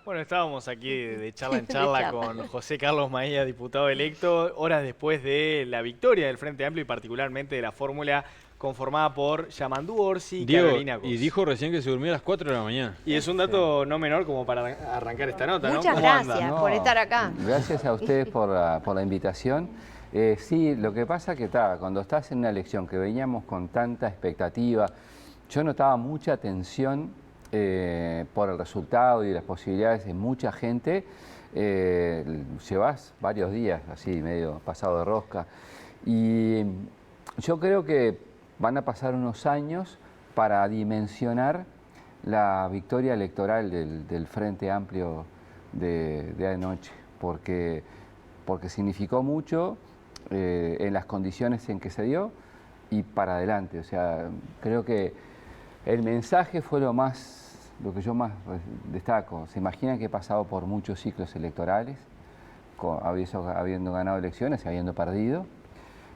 Bueno, estábamos aquí de charla en De charla charla. con José Carlos Maía, diputado electo, horas después de la victoria del Frente Amplio y particularmente de la fórmula conformada por Yamandú Orsi y Diego, Carolina y Cos. dijo recién que se durmió a las 4 de la mañana. Y es un Sí. dato no menor como para arrancar esta nota, ¿no? Muchas ¿Cómo anda? gracias por No, estar acá. gracias a ustedes por la invitación. Sí, lo que pasa que cuando estás en una elección que veníamos con tanta expectativa, yo notaba mucha tensión por el resultado y las posibilidades de mucha gente. Llevas varios días así, medio pasado de rosca. Y yo creo que van a pasar unos años para dimensionar la victoria electoral del Frente Amplio de anoche, porque significó mucho en las condiciones en que se dio y para adelante. O sea, creo que el mensaje fue lo que yo más destaco. Se imaginan que he pasado por muchos ciclos electorales, habiendo ganado elecciones y habiendo perdido,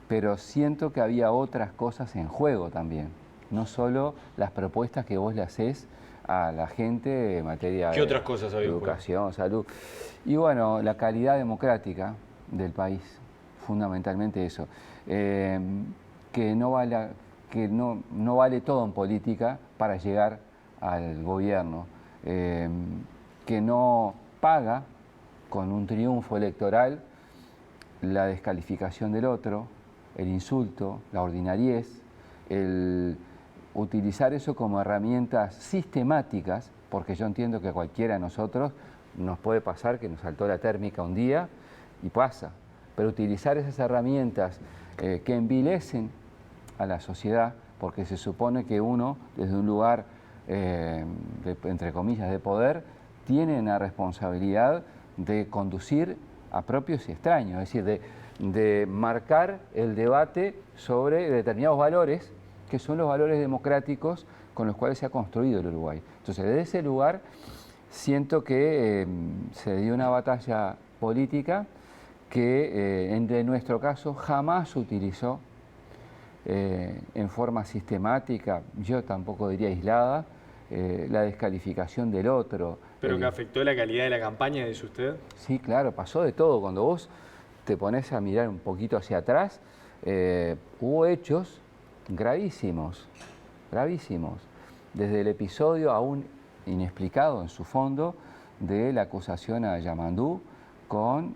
pero siento que había otras cosas en juego también, no solo las propuestas que vos le hacés a la gente en materia ¿Qué de otras cosas había en juego? educación, salud. Y bueno, la calidad democrática del país, fundamentalmente eso. Que no vale todo en política para llegar al gobierno, que no paga con un triunfo electoral la descalificación del otro, el insulto, la ordinariez, el utilizar eso como herramientas sistemáticas, porque yo entiendo que a cualquiera de nosotros nos puede pasar que nos saltó la térmica un día y pasa, pero utilizar esas herramientas que envilecen a la sociedad, porque se supone que uno, desde un lugar, entre comillas, de poder, tiene una responsabilidad de conducir a propios y extraños, es decir, de marcar el debate sobre determinados valores, que son los valores democráticos con los cuales se ha construido el Uruguay. Entonces, desde ese lugar, siento que se dio una batalla política que, en nuestro caso, jamás utilizó en forma sistemática, yo tampoco diría aislada, la descalificación del otro. ¿Pero que afectó la calidad de la campaña, dice usted? Sí, claro, pasó de todo. Cuando vos te pones a mirar un poquito hacia atrás, hubo hechos gravísimos, gravísimos. Desde el episodio aún inexplicado en su fondo de la acusación a Yamandú con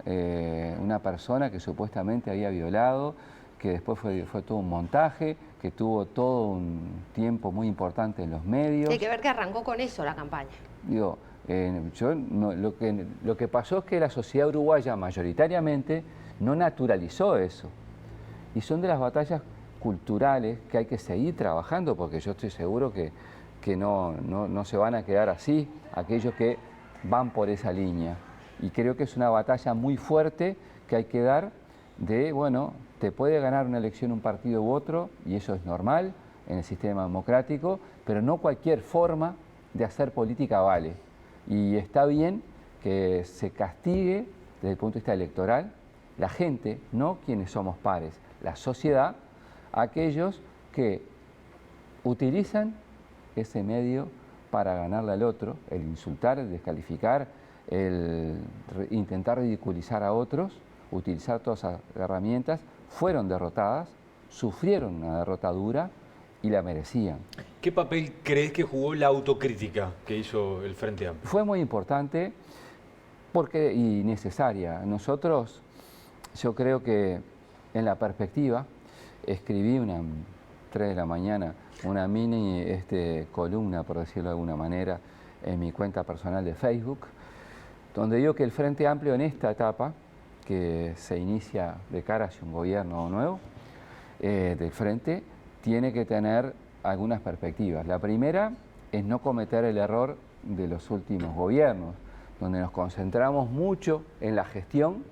una persona que supuestamente había violado, que después fue todo un montaje, que tuvo todo un tiempo muy importante en los medios. Hay que ver que arrancó con eso la campaña. Digo, lo que pasó es que la sociedad uruguaya mayoritariamente no naturalizó eso. Y son de las batallas culturales que hay que seguir trabajando, porque yo estoy seguro que no se van a quedar así aquellos que van por esa línea. Y creo que es una batalla muy fuerte que hay que dar de, bueno, te puede ganar una elección un partido u otro, y eso es normal en el sistema democrático, pero no cualquier forma de hacer política vale. Y está bien que se castigue desde el punto de vista electoral la gente, no quienes somos pares, la sociedad, aquellos que utilizan ese medio para ganarle al otro, el insultar, el descalificar, el intentar ridiculizar a otros, utilizar todas esas herramientas, fueron derrotadas, sufrieron una derrota dura y la merecían. ¿Qué papel crees que jugó la autocrítica que hizo el Frente Amplio? Fue muy importante y necesaria. Nosotros, yo creo que en la perspectiva, escribí 3 de la mañana, una mini columna, por decirlo de alguna manera, en mi cuenta personal de Facebook, donde digo que el Frente Amplio en esta etapa, que se inicia de cara hacia un gobierno nuevo del Frente, tiene que tener algunas perspectivas. La primera es no cometer el error de los últimos gobiernos, donde nos concentramos mucho en la gestión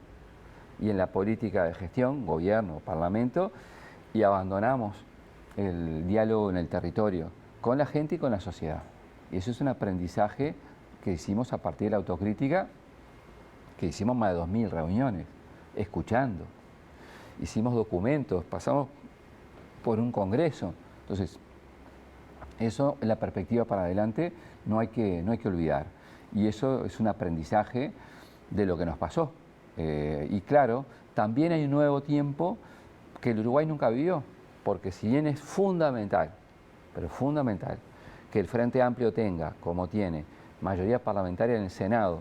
y en la política de gestión, gobierno, parlamento, y abandonamos el diálogo en el territorio, con la gente y con la sociedad. Y eso es un aprendizaje que hicimos a partir de la autocrítica, que hicimos más de 2000 reuniones, escuchando. Hicimos documentos, pasamos por un congreso. Entonces, eso en la perspectiva para adelante no hay que olvidar. Y eso es un aprendizaje de lo que nos pasó. Y claro, también hay un nuevo tiempo que el Uruguay nunca vivió, porque si bien es fundamental, pero fundamental, que el Frente Amplio tenga, como tiene, mayoría parlamentaria en el Senado,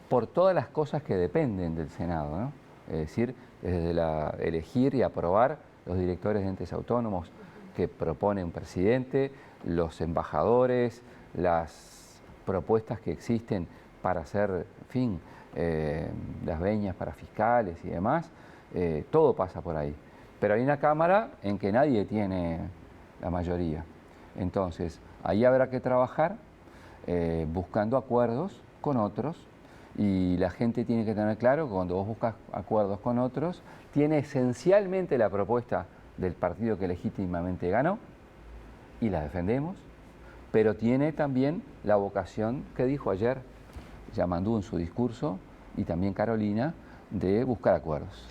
por todas las cosas que dependen del Senado, ¿no? Es decir, desde elegir y aprobar los directores de entes autónomos que propone un presidente, los embajadores, las propuestas que existen para hacer, en fin, las veñas para fiscales y demás, todo pasa por ahí. Pero hay una Cámara en que nadie tiene la mayoría. Entonces, ahí habrá que trabajar buscando acuerdos con otros, y la gente tiene que tener claro que cuando vos buscas acuerdos con otros, tiene esencialmente la propuesta del partido que legítimamente ganó, y la defendemos, pero tiene también la vocación que dijo ayer Yamandú en su discurso, y también Carolina, de buscar acuerdos.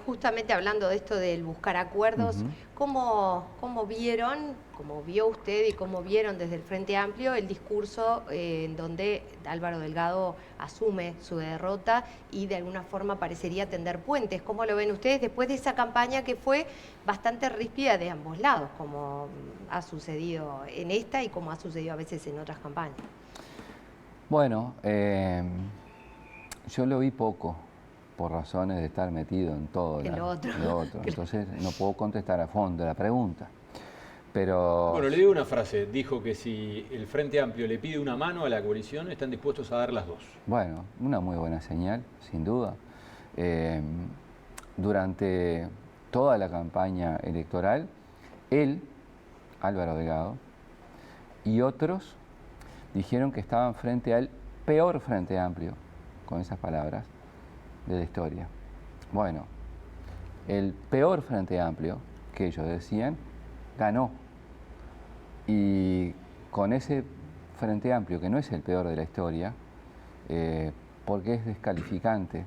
Justamente hablando de esto del buscar acuerdos, ¿cómo vio usted y cómo vieron desde el Frente Amplio el discurso en donde Álvaro Delgado asume su derrota y de alguna forma parecería tender puentes? ¿Cómo lo ven ustedes después de esa campaña que fue bastante ríspida de ambos lados, como ha sucedido en esta y como ha sucedido a veces en otras campañas? Bueno, yo lo vi poco, por razones de estar metido en todo En lo otro. Entonces no puedo contestar a fondo la pregunta. Pero... Bueno, le digo una frase. Dijo que si el Frente Amplio le pide una mano a la coalición, están dispuestos a dar las dos. Bueno, una muy buena señal, sin duda. Durante toda la campaña electoral, él, Álvaro Delgado, y otros dijeron que estaban frente al peor Frente Amplio, con esas palabras, de la historia. Bueno, el peor Frente Amplio, que ellos decían, ganó. Y con ese Frente Amplio, que no es el peor de la historia, porque es descalificante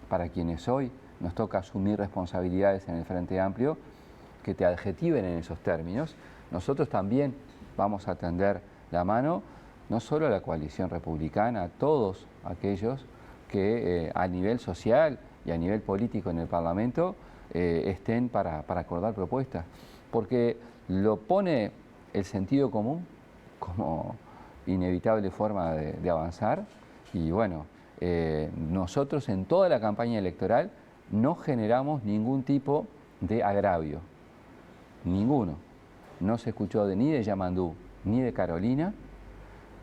para quienes hoy nos toca asumir responsabilidades en el Frente Amplio, que te adjetiven en esos términos, nosotros también vamos a tender la mano, no solo a la coalición republicana, a todos aquellos que a nivel social y a nivel político en el Parlamento estén para acordar propuestas, porque lo pone el sentido común como inevitable forma de avanzar. Y bueno, nosotros en toda la campaña electoral no generamos ningún tipo de agravio, ninguno. No se escuchó ni de Yamandú, ni de Carolina,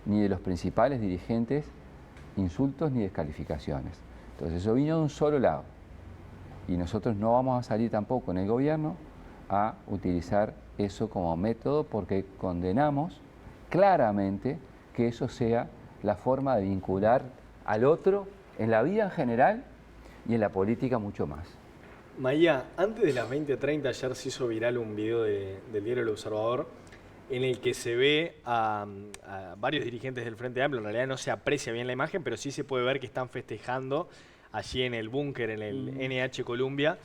ni de los principales dirigentes insultos ni descalificaciones. Entonces eso vino de un solo lado, y nosotros no vamos a salir tampoco en el gobierno a utilizar eso como método, porque condenamos claramente que eso sea la forma de vincular al otro en la vida en general y en la política mucho más. Maía, antes de las 20:30 ayer se hizo viral un video del diario El Observador en el que se ve a varios dirigentes del Frente Amplio. En realidad no se aprecia bien la imagen, pero sí se puede ver que están festejando allí en el búnker, en el NH Columbia,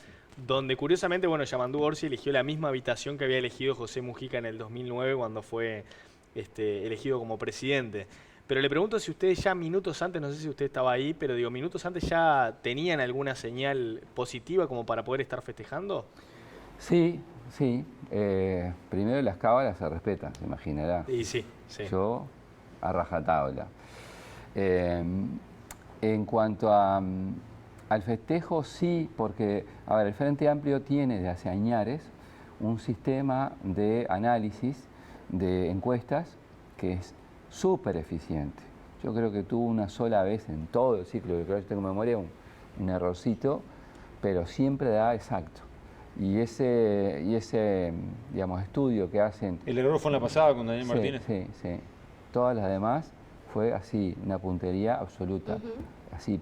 donde curiosamente, bueno, Yamandú Orsi eligió la misma habitación que había elegido José Mujica en el 2009 cuando fue elegido como presidente. Pero le pregunto si ustedes ya minutos antes, no sé si usted estaba ahí, pero digo, minutos antes ya tenían alguna señal positiva como para poder estar festejando. Sí, sí. Primero las cábalas se respetan, se imaginará. Y sí, sí. Yo a rajatabla. En cuanto al festejo, sí, porque, a ver, el Frente Amplio tiene desde hace añares un sistema de análisis de encuestas que es súper eficiente. Yo creo que tuvo una sola vez en todo el ciclo, que yo tengo memoria, un errorcito, pero siempre da exacto. Y ese digamos, estudio que hacen... ¿El error fue en la pasada con Daniel Martínez? Sí, sí. Todas las demás fue así, una puntería absoluta, así,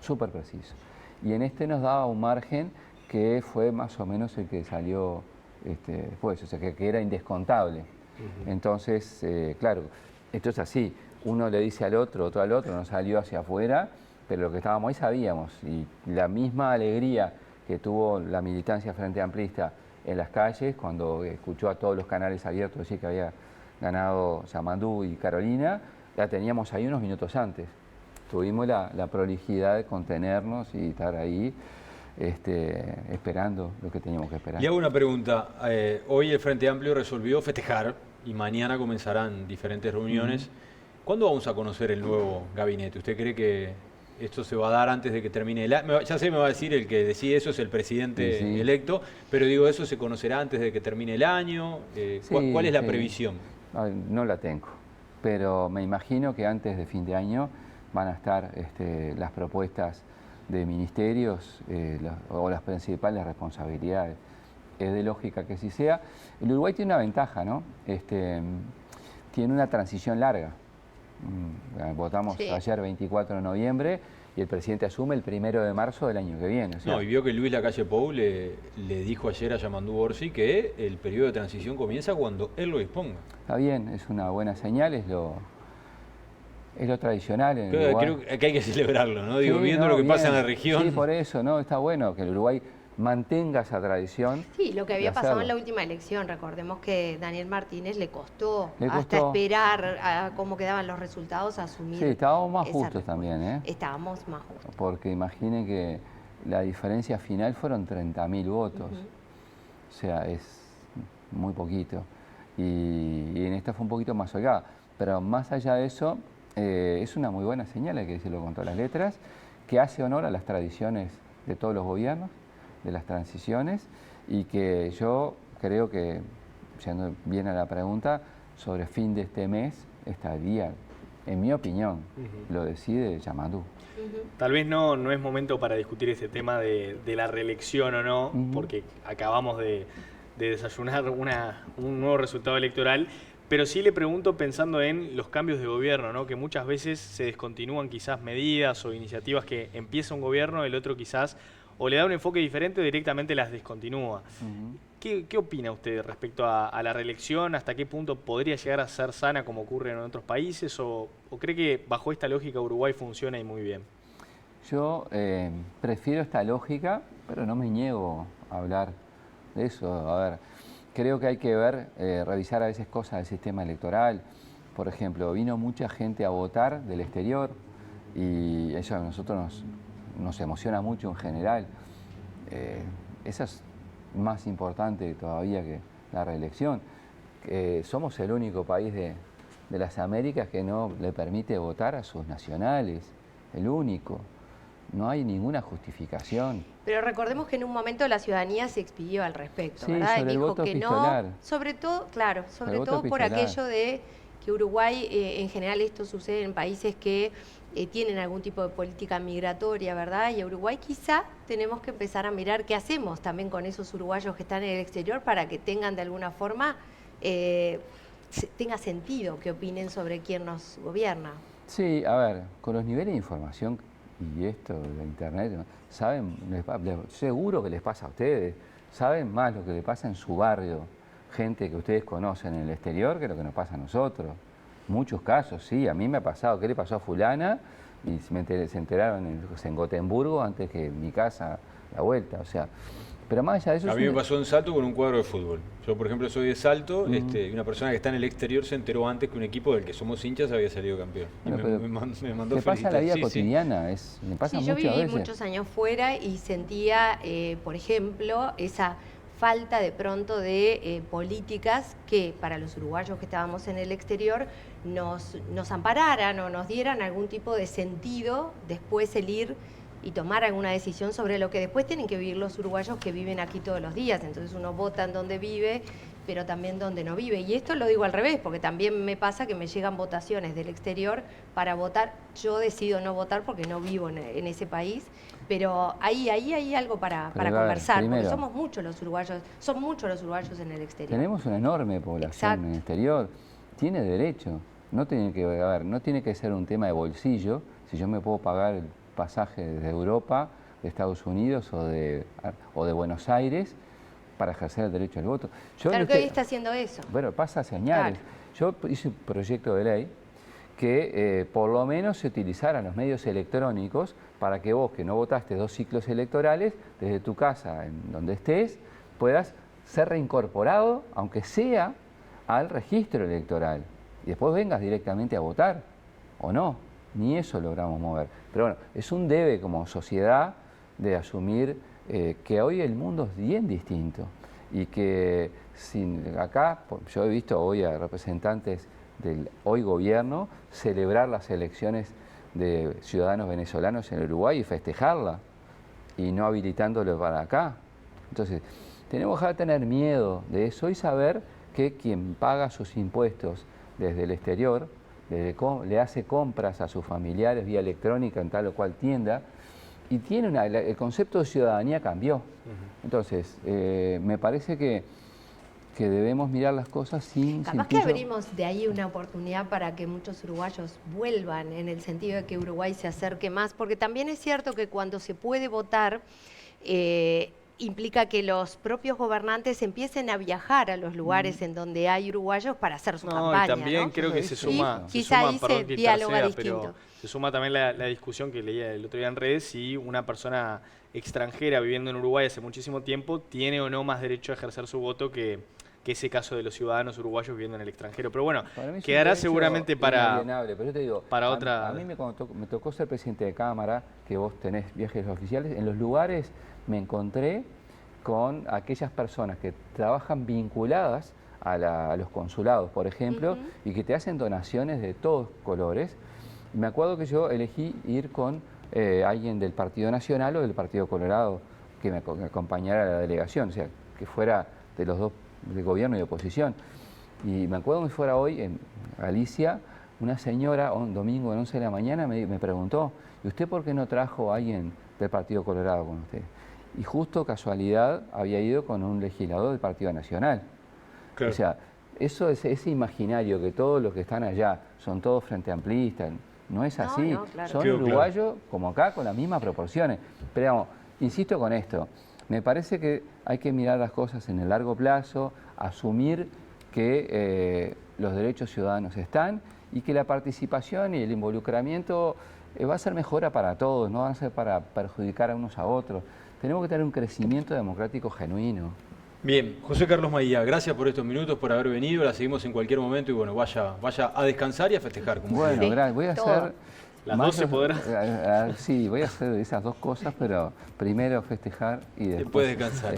súper preciso. Y en este nos daba un margen que fue más o menos el que salió después, o sea, que era indescontable. Entonces, claro, esto es así, uno le dice al otro no salió hacia afuera, pero lo que estábamos ahí sabíamos, y la misma alegría que tuvo la militancia Frente Amplista en las calles cuando escuchó a todos los canales abiertos decir que había ganado Yamandú y Carolina, la teníamos ahí unos minutos antes. Tuvimos la prolijidad de contenernos y estar ahí esperando lo que teníamos que esperar. Le hago una pregunta. Hoy el Frente Amplio resolvió festejar y mañana comenzarán diferentes reuniones. ¿Cuándo vamos a conocer el nuevo gabinete? ¿Usted cree que esto se va a dar antes de que termine el año? Ya sé, me va a decir, el que decide eso es el presidente electo, pero digo, ¿eso se conocerá antes de que termine el año? ¿Cuál es la previsión? No la tengo, pero me imagino que antes de fin de año van a estar las propuestas de ministerios o las principales responsabilidades. Es de lógica que así sea. El Uruguay tiene una ventaja, ¿no? Tiene una transición larga. Votamos ayer 24 de noviembre y el presidente asume el 1 de marzo del año que viene. O sea, no, y vio que Luis Lacalle Pou le dijo ayer a Yamandú Orsi que el periodo de transición comienza cuando él lo disponga. Está bien, es una buena señal, es lo tradicional en el Uruguay. Creo que hay que celebrarlo, ¿no? Digo, viendo lo que pasa en la región. Sí, por eso, ¿no? Está bueno que el Uruguay mantenga esa tradición. Sí, lo que había pasado en la última elección. Recordemos que Daniel Martínez le costó hasta esperar a cómo quedaban los resultados, asumir. Sí, estábamos más justos también, ¿eh? Estábamos más justos. Porque imaginen que la diferencia final fueron 30.000 votos. O sea, es muy poquito. Y en esta fue un poquito más holgada. Pero más allá de eso, es una muy buena señal, hay que decirlo con todas las letras, que hace honor a las tradiciones de todos los gobiernos, de las transiciones, y que yo creo que, yendo bien a la pregunta, sobre fin de este mes estaría, en mi opinión, lo decide Yamandú. Tal vez no es momento para discutir ese tema de la reelección o no, porque acabamos de desayunar un nuevo resultado electoral, pero sí le pregunto pensando en los cambios de gobierno, ¿no? Que muchas veces se descontinúan quizás medidas o iniciativas que empieza un gobierno, el otro quizás o le da un enfoque diferente o directamente las descontinúa. ¿Qué opina usted respecto a la reelección? ¿Hasta qué punto podría llegar a ser sana como ocurre en otros países? ¿O cree que bajo esta lógica Uruguay funciona y muy bien? Yo prefiero esta lógica, pero no me niego a hablar de eso. A ver, creo que hay que revisar a veces cosas del sistema electoral. Por ejemplo, vino mucha gente a votar del exterior y eso a nosotros nos emociona mucho en general. Eso es más importante todavía que la reelección. Somos el único país de las Américas que no le permite votar a sus nacionales, el único. No hay ninguna justificación. Pero recordemos que en un momento la ciudadanía se expidió al respecto, sí, ¿verdad? Sobre dijo el voto que epistolar. no, sobre todo, claro, sobre todo por epistolar. aquello de que Uruguay, en general esto sucede en países que tienen algún tipo de política migratoria, ¿verdad? Y a Uruguay quizá tenemos que empezar a mirar qué hacemos también con esos uruguayos que están en el exterior para que tengan de alguna forma, tenga sentido que opinen sobre quién nos gobierna. Sí, a ver, con los niveles de información y esto de internet, saben, seguro que les pasa a ustedes, saben más lo que le pasa en su barrio, gente que ustedes conocen en el exterior que lo que nos pasa a nosotros. Muchos casos, sí, a mí me ha pasado, ¿qué le pasó a fulana? Y se enteraron en Gotemburgo antes que en mi casa, la vuelta, o sea, pero más allá de eso... A mí me pasó en Salto con un cuadro de fútbol. Yo, por ejemplo, soy de Salto, y una persona que está en el exterior se enteró antes que un equipo del que somos hinchas había salido campeón. Y bueno, me mandó te pasa la vida sí, cotidiana, me pasa muchas veces. Yo viví muchos años fuera y sentía, por ejemplo, esa falta de pronto de políticas que para los uruguayos que estábamos en el exterior nos ampararan o nos dieran algún tipo de sentido después el ir y tomar alguna decisión sobre lo que después tienen que vivir los uruguayos que viven aquí todos los días. Entonces uno vota en donde vive, pero también donde no vive. Y esto lo digo al revés, porque también me pasa que me llegan votaciones del exterior para votar. Yo decido no votar porque no vivo en ese país, pero ahí hay algo para conversar, primero, porque somos muchos los uruguayos, son muchos los uruguayos en el exterior. Tenemos una enorme población en el exterior, tiene derecho, no tiene que ser un tema de bolsillo, si yo me puedo pagar el pasaje desde Europa, de Estados Unidos o de Buenos Aires para ejercer el derecho al voto. Claro que hoy está haciendo eso. Bueno, pasa señales. Claro. Yo hice un proyecto de ley que por lo menos se utilizaran los medios electrónicos para que vos, que no votaste 2 ciclos electorales, desde tu casa, en donde estés, puedas ser reincorporado, aunque sea al registro electoral, y después vengas directamente a votar. o no, ni eso logramos mover. Pero bueno, es un debe como sociedad de asumir que hoy el mundo es bien distinto y que acá yo he visto hoy a representantes del hoy gobierno celebrar las elecciones de ciudadanos venezolanos en Uruguay y festejarla y no habilitándolo para acá. Entonces, tenemos que tener miedo de eso y saber que quien paga sus impuestos desde el exterior, le hace compras a sus familiares vía electrónica en tal o cual tienda, y tiene el concepto de ciudadanía cambió. Entonces, me parece que debemos mirar las cosas sin Capaz que abrimos de ahí una oportunidad para que muchos uruguayos vuelvan, en el sentido de que Uruguay se acerque más, porque también es cierto que cuando se puede votar, implica que los propios gobernantes empiecen a viajar a los lugares en donde hay uruguayos para hacer su campaña. Y también ¿no? creo que se suma, quizá ahí se dialoga distinto. pero se suma también la discusión que leía el otro día en redes, si una persona extranjera viviendo en Uruguay hace muchísimo tiempo tiene o no más derecho a ejercer su voto que ese caso de los ciudadanos uruguayos viviendo en el extranjero. Pero bueno, quedará seguramente para pero yo te digo, otra... A mí me tocó ser presidente de Cámara, que vos tenés viajes oficiales, en los lugares me encontré con aquellas personas que trabajan vinculadas a los consulados, por ejemplo, y que te hacen donaciones de todos colores. Y me acuerdo que yo elegí ir con alguien del Partido Nacional o del Partido Colorado que me acompañara a la delegación, o sea, que fuera de los dos, de gobierno y de oposición. Y me acuerdo que fuera hoy en Galicia, una señora, un domingo a las 11 de la mañana, me preguntó, ¿y usted por qué no trajo a alguien del Partido Colorado con usted? Y justo casualidad había ido con un legislador del Partido Nacional. Claro. O sea, eso es ese imaginario que todos los que están allá son todos frente amplistas, no es así. No, claro. Son uruguayos como acá con las mismas proporciones. Pero digamos, insisto con esto, me parece que hay que mirar las cosas en el largo plazo, asumir que los derechos ciudadanos están y que la participación y el involucramiento va a ser mejora para todos, no va a ser para perjudicar a unos a otros. Tenemos que tener un crecimiento democrático genuino. Bien, José Carlos Maía, gracias por estos minutos, por haber venido, la seguimos en cualquier momento y bueno, vaya a descansar y a festejar. Como bueno, gracias, voy a hacer... Las 12 podrás. Sí, voy a hacer esas dos cosas, pero primero festejar y después descansar.